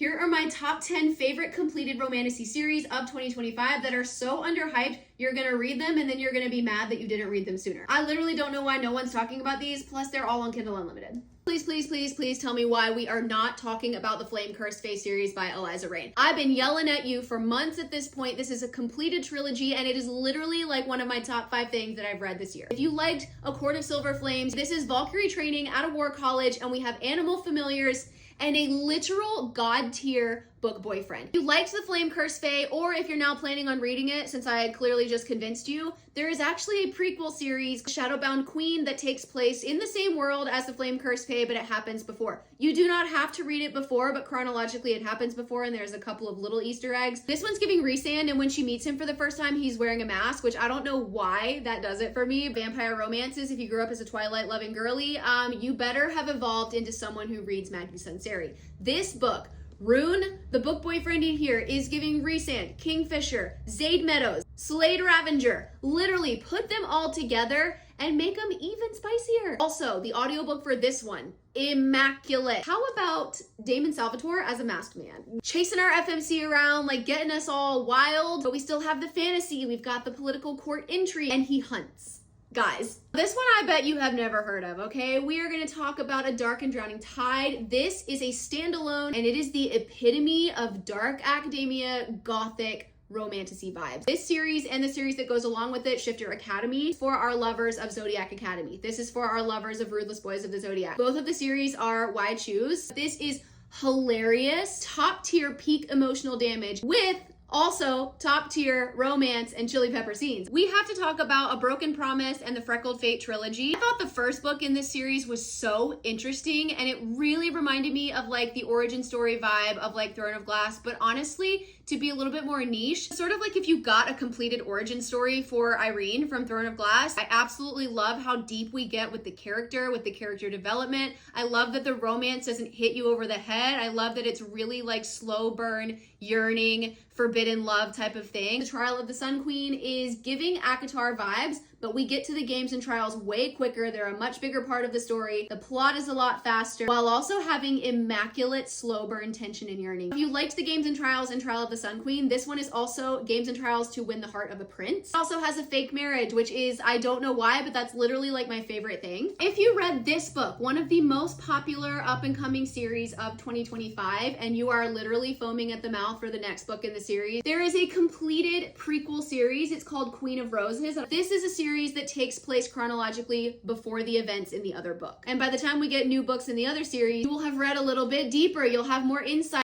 Here are my top 10 favorite completed romantasy series of 2025 that are so underhyped, you're gonna read them and then you're gonna be mad that you didn't read them sooner. I literally don't know why no one's talking about these, plus they're all on Kindle Unlimited. Please, please, please, please tell me why we are not talking about the Flame Cursed Face series by Eliza Reign. I've been yelling at you for months at this point. This is a completed trilogy and it is literally like one of my top 5 things that I've read this year. If you liked A Court of Silver Flames, this is Valkyrie training at a war college and we have animal familiars and a literal god tier book boyfriend. If you liked the Flame Cursed Fae, or if you're now planning on reading it, since I had clearly just convinced you, there is actually a prequel series, Shadowbound Queen, that takes place in the same world as the Flame Cursed Fae, but it happens before. You do not have to read it before, but chronologically it happens before, and there's a couple of little Easter eggs. This one's giving Rhysand, and when she meets him for the first time, he's wearing a mask, which I don't know why that does it for me. Vampire romances, if you grew up as a Twilight-loving girly, you better have evolved into someone who reads Maggie Sunseri. This book, Rune, the book boyfriend in here, is giving Rhysand, Kingfisher, Zaid Meadows, Slade Ravenger. Literally put them all together and make them even spicier. Also, the audiobook for this one, immaculate. How about Damon Salvatore as a masked man? Chasing our FMC around, like getting us all wild, but we still have the fantasy. We've got the political court intrigue, and he hunts. Guys, this one I bet you have never heard of, okay? We are going to talk about A Dark and Drowning Tide. This is a standalone, and it is the epitome of dark academia, gothic, romantasy vibes. This series and the series that goes along with it, Shifter Academy, for our lovers of Zodiac Academy. This is for our lovers of Ruthless Boys of the Zodiac. Both of the series are why I choose. This is hilarious, top tier peak emotional damage with also top tier romance and chili pepper scenes. We have to talk about A Broken Promise and the Freckled Fate trilogy. I thought the first book in this series was so interesting and it really reminded me of like the origin story vibe of like Throne of Glass, but honestly, to be a little bit more niche, sort of like if you got a completed origin story for Irene from Throne of Glass. I absolutely love how deep we get with the character development. I love that the romance doesn't hit you over the head. I love that it's really like slow burn, yearning, forbidden love type of thing. The Trial of the Sun Queen is giving ACOTAR vibes, but we get to the games and trials way quicker. They're a much bigger part of the story. The plot is a lot faster, while also having immaculate slow burn tension and yearning. If you liked the games and trials and Trial of the Sun Queen, this one is also games and trials to win the heart of a prince. It also has a fake marriage, which is, I don't know why, but that's literally like my favorite thing. If you read this book, one of the most popular up and coming series of 2025, and you are literally foaming at the mouth for the next book in the series, there is a completed prequel series. It's called Queen of Roses. This is a series that takes place chronologically before the events in the other book. And by the time we get new books in the other series, you will have read a little bit deeper. You'll have more insight.